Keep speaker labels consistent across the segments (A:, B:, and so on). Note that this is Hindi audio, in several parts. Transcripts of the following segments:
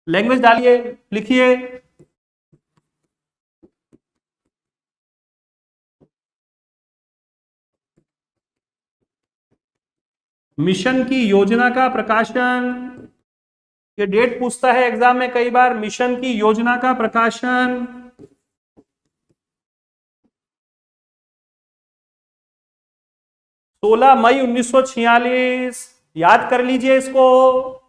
A: लैंग्वेज डालिए, लिखिए। मिशन की योजना का प्रकाशन, ये डेट पूछता है एग्जाम में कई बार। मिशन की योजना का प्रकाशन 16 मई 1946। याद कर लीजिए इसको,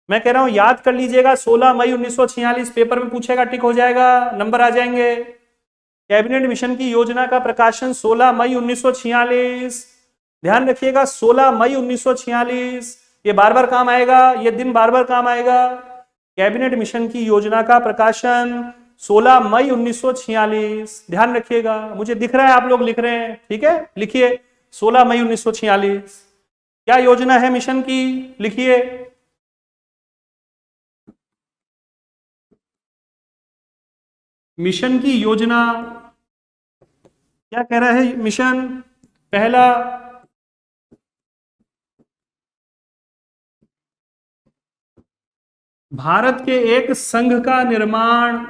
A: मैं कह रहा हूं याद कर लीजिएगा। 16 मई 1946 पेपर में पूछेगा, टिक हो जाएगा, नंबर आ जाएंगे। कैबिनेट मिशन की योजना का प्रकाशन 16 मई 1946। ध्यान रखिएगा, 16 मई 1946, ये बार बार काम आएगा, ये दिन बार बार काम आएगा। कैबिनेट मिशन की योजना का प्रकाशन 16 मई 1946, ध्यान रखिएगा। मुझे दिख रहा है आप लोग लिख रहे हैं, ठीक है, लिखिए 16 मई 1946। क्या योजना है मिशन की, लिखिए। मिशन की योजना क्या कह रहा है मिशन? पहला, भारत के एक संघ का निर्माण।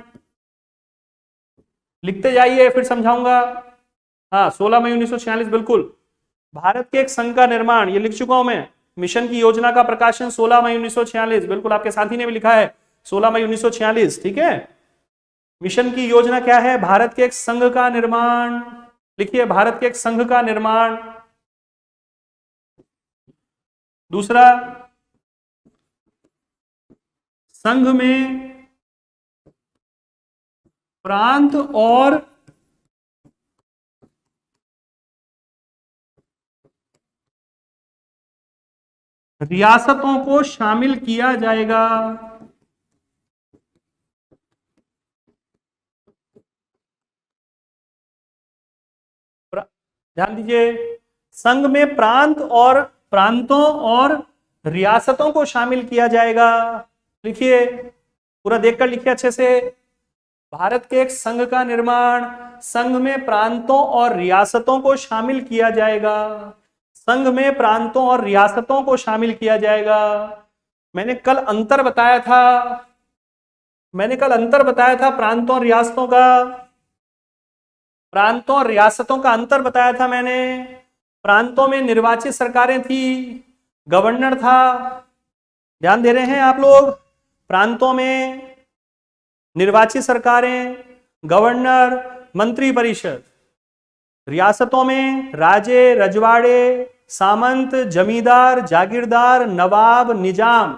A: लिखते जाइए, फिर समझाऊंगा। हाँ, 16 मई 1946, बिल्कुल। भारत के एक संघ का निर्माण, ये लिख चुका हूं मैं। मिशन की योजना का प्रकाशन 16 मई 1946, बिल्कुल आपके साथी ने भी लिखा है 16 मई 1946, ठीक है। मिशन की योजना क्या है? भारत के एक संघ का निर्माण। लिखिए, भारत के एक संघ का निर्माण। दूसरा, संघ में प्रांत और रियासतों को शामिल किया जाएगा। ध्यान दीजिए, संघ में प्रांतों और रियासतों को शामिल किया जाएगा। लिखिए, पूरा देखकर लिखिए अच्छे से। भारत के एक संघ का निर्माण, संघ में प्रांतों और रियासतों को शामिल किया जाएगा। संघ में प्रांतों और रियासतों को शामिल किया जाएगा। मैंने कल अंतर बताया था, प्रांतों और रियासतों का। प्रांतों और रियासतों का अंतर बताया था मैंने। प्रांतों में निर्वाचित सरकारें थी, गवर्नर था। ध्यान दे रहे हैं आप लोग? प्रांतों में निर्वाचित सरकारें, गवर्नर, मंत्री परिषद। रियासतों में राजे, रजवाड़े, सामंत, जमींदार, जागीरदार, नवाब, निजाम।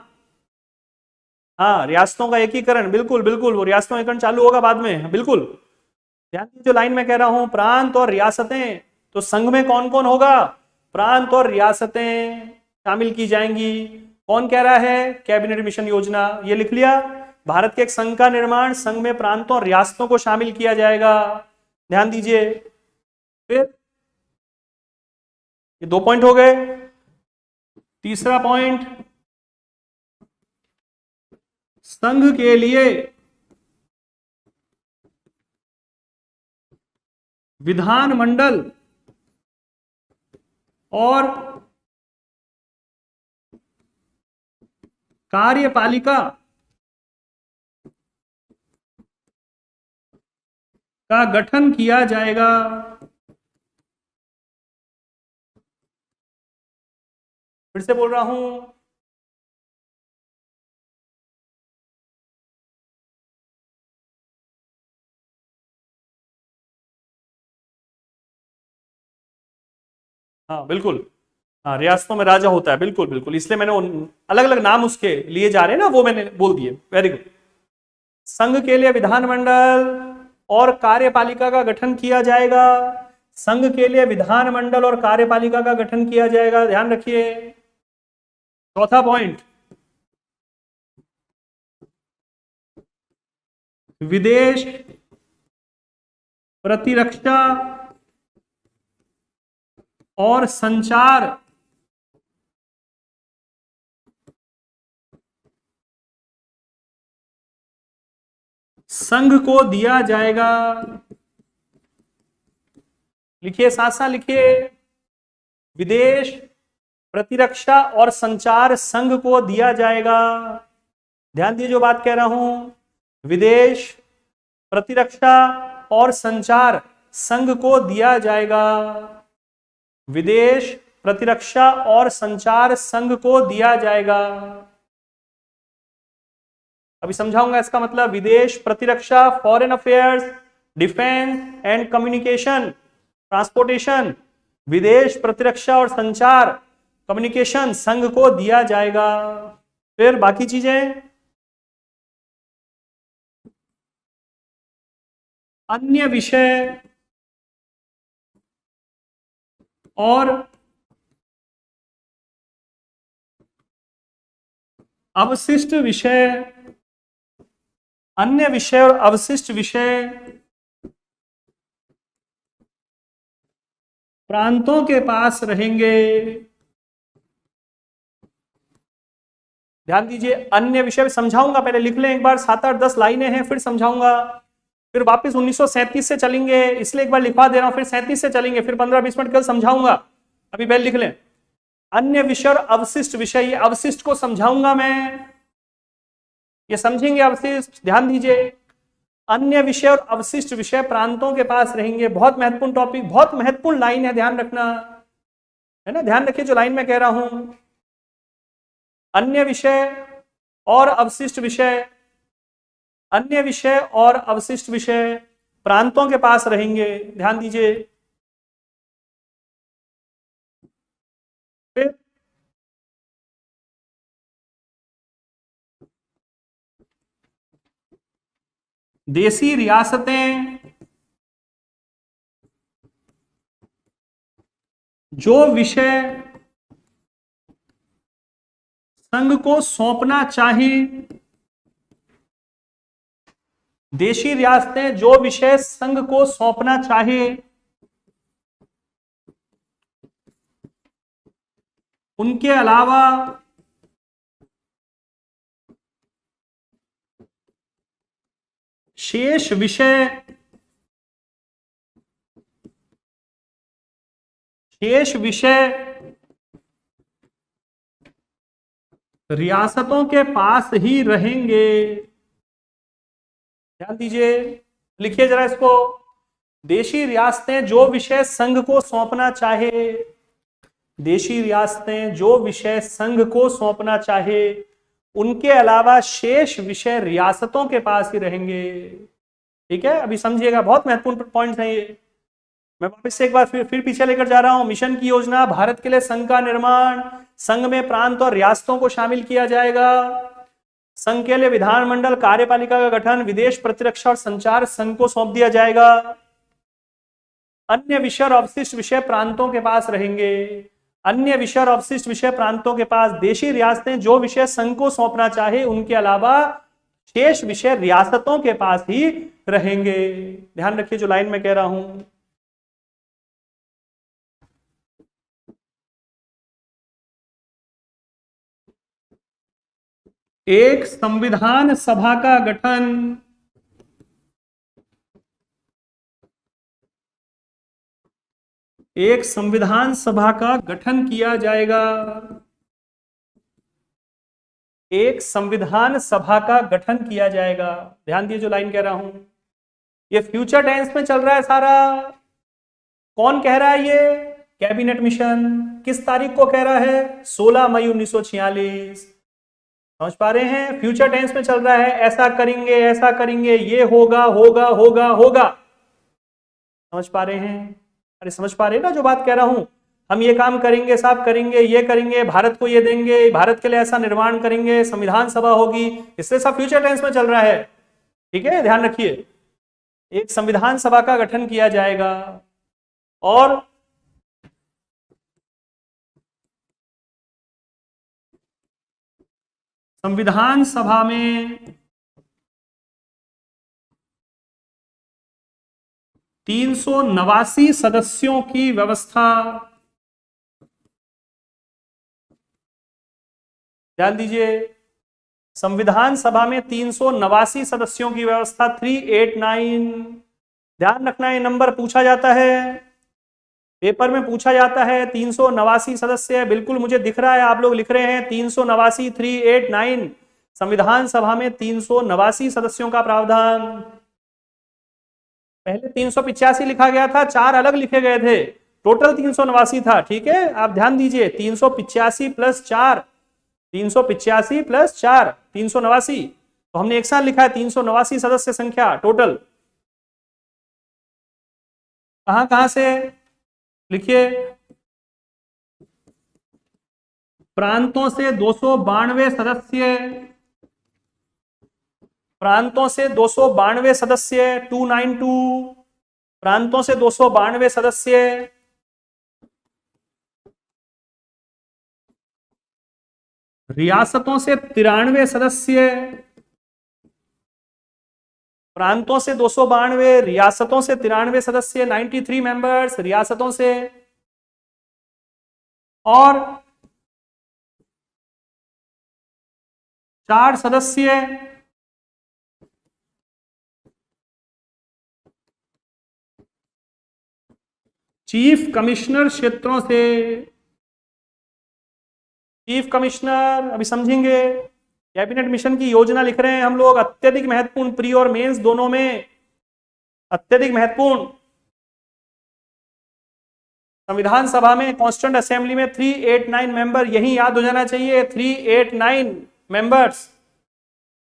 A: हाँ, रियासतों का एकीकरण, बिल्कुल बिल्कुल, वो रियासतों का एकीकरण चालू होगा बाद में, बिल्कुल। ध्यान दीजिए, जो लाइन में कह रहा हूं, प्रांत और रियासतें, तो संघ में कौन कौन होगा? प्रांत और रियासतें शामिल की जाएंगी। कौन कह रहा है? कैबिनेट मिशन योजना, ये लिख लिया। भारत के एक संघ का निर्माण, संघ में प्रांतों और रियासतों को शामिल किया जाएगा। ध्यान दीजिए। फिर ये 2 पॉइंट हो गए। तीसरा पॉइंट, संघ के लिए विधानमंडल और कार्यपालिका का गठन किया जाएगा। फिर से बोल रहा हूं, हाँ बिल्कुल। हाँ, रियासतों में राजा होता है, बिल्कुल बिल्कुल, इसलिए मैंने अलग अलग नाम उसके लिए जा रहे हैं ना, वो मैंने बोल दिए। Very good. संघ के लिए विधानमंडल और कार्यपालिका का गठन किया जाएगा। संघ के लिए विधानमंडल और कार्यपालिका का गठन किया जाएगा, ध्यान रखिए। चौथा पॉइंट, विदेश, प्रतिरक्षा और संचार संघ को दिया जाएगा। लिखिए, साथ साथ लिखिए। विदेश, प्रतिरक्षा और संचार संघ को दिया जाएगा। ध्यान दिए जो बात कह रहा हूं, विदेश, प्रतिरक्षा और संचार संघ को दिया जाएगा। विदेश, प्रतिरक्षा और संचार संघ को दिया जाएगा। अभी समझाऊंगा इसका मतलब। विदेश, प्रतिरक्षा, foreign affairs, defence and communication, transportation, विदेश, प्रतिरक्षा और संचार, कम्युनिकेशन संघ को दिया जाएगा। फिर बाकी चीजें, अन्य विषय और अवशिष्ट विषय, अन्य विषय और अवशिष्ट विषय प्रांतों के पास रहेंगे। ध्यान दीजिए, अन्य विषय समझाऊंगा, पहले लिख लें एक बार, 7-8-10 लाइनें हैं, फिर समझाऊंगा। फिर वापस 1937 से चलेंगे, इसलिए एक बार लिखवा दे रहा हूं, फिर 37 से चलेंगे, फिर 15-20 मिनट कल समझाऊंगा। अभी पहले लिख लें, अन्य विषय और अवशिष्ट विषय। ये अवशिष्ट को समझाऊंगा मैं, ये समझेंगे अवशिष्ट। ध्यान दीजिए, अन्य विषय और अवशिष्ट विषय प्रांतों के पास रहेंगे। बहुत महत्वपूर्ण टॉपिक, बहुत महत्वपूर्ण लाइन है, ध्यान रखना है ना। ध्यान रखिए जो लाइन में कह रहा हूं, अन्य विषय और अवशिष्ट विषय, अन्य विषय और अवशिष्ट विषय प्रांतों के पास रहेंगे। ध्यान दीजिए। फिर देशी रियासतें जो विषय संघ को सौंपना चाहे, देशी रियासतें जो विषय संघ को सौंपना चाहे, उनके अलावा शेष विषय, शेष विषय रियासतों के पास ही रहेंगे। ध्यान दीजिए, लिखिए जरा इसको। देशी रियासतें जो विषय संघ को सौंपना चाहे, देशी रियासतें जो विषय संघ को सौंपना चाहे, उनके अलावा शेष विषय रियासतों के पास ही रहेंगे। ठीक है, अभी समझिएगा, बहुत महत्वपूर्ण पॉइंट है ये। मैं वापस से एक बार फिर पीछे लेकर जा रहा हूं। मिशन की योजना, भारत के लिए संघ का निर्माण, संघ में प्रांत और रियासतों को शामिल किया जाएगा, संघ के लिए विधानमंडल, कार्यपालिका का गठन, विदेश, प्रतिरक्षा और संचार संघ को सौंप दिया जाएगा। अन्य विषय और अवशिष्ट विषय प्रांतों के पास रहेंगे। अन्य विषय और अवशिष्ट विषय प्रांतों के पास, देशी रियासतें जो विषय संघ को सौंपना चाहे, उनके अलावा शेष विषय रियासतों के पास ही रहेंगे। ध्यान रखिए जो लाइन में कह रहा हूं। एक संविधान सभा का गठन, एक संविधान सभा का गठन किया जाएगा। एक संविधान सभा का गठन किया जाएगा। ध्यान दिए जो लाइन कह रहा हूं, ये फ्यूचर टेंस में चल रहा है सारा। कौन कह रहा है ये? Cabinet mission. किस तारीख को कह रहा है? 16 मई 1946। समझ पा रहे हैं? फ्यूचर टेंस में चल रहा है, ऐसा करेंगे, ऐसा करेंगे, ये होगा, होगा, होगा, होगा। समझ पा रहे हैं? अरे समझ पा रहे हैं ना जो बात कह रहा हूं? हम ये काम करेंगे, साहब करेंगे, ये करेंगे, भारत को ये देंगे, भारत के लिए ऐसा निर्माण करेंगे, संविधान सभा होगी, इसलिए सब फ्यूचर टेंस में चल रहा है। ठीक है, ध्यान रखिए। एक संविधान सभा का गठन किया जाएगा और संविधान सभा में 389 सदस्यों की व्यवस्था। ध्यान दीजिए, संविधान सभा में 389 सदस्यों की व्यवस्था, 389। ध्यान रखना, ये नंबर पूछा जाता है, पेपर में पूछा जाता है। 389 सदस्य, बिल्कुल मुझे दिख रहा है आप लोग लिख रहे हैं 389, 389। संविधान सभा में 389 सदस्यों का प्रावधान। पहले 385 लिखा गया था, 4 अलग लिखे गए थे, टोटल 389 था। ठीक है, आप ध्यान दीजिए, 385 प्लस 4, 385 प्लस 4 389, तो हमने एक साथ लिखा है 389 सदस्य संख्या टोटल। कहां से लिखिए, प्रांतों से 292 सदस्य, प्रांतों से 292 सदस्य 292, प्रांतों से 292 सदस्य, रियासतों से 93 सदस्य, प्रांतों से 292, रियासतों से 93 सदस्य 93 मेंबर्स रियासतों से, और 4 सदस्य चीफ कमिश्नर क्षेत्रों से। चीफ कमिश्नर अभी समझेंगे, कैबिनेट मिशन की योजना लिख रहे हैं हम लोग, अत्यधिक महत्वपूर्ण, प्री और मेंस दोनों में अत्यधिक महत्वपूर्ण। संविधान सभा में, कॉन्स्टिट्यूएंट असेंबली में 389 मेंबर, यही याद हो जाना चाहिए, 389 मेंबर्स।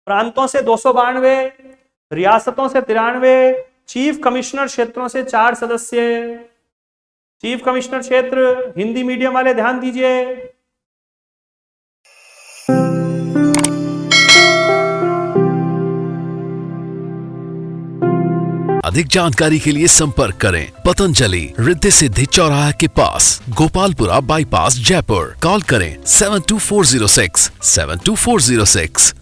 A: प्रांतों से 292, रियासतों से 93, चीफ कमिश्नर क्षेत्रों से 4 सदस्य। चीफ कमिश्नर क्षेत्र, हिंदी मीडियम वाले ध्यान दीजिए।
B: अधिक जानकारी के लिए संपर्क करें पतंजलि, रिद्धि सिद्धि चौराहा के पास, गोपालपुरा बाईपास, जयपुर। कॉल करें 72406 72406।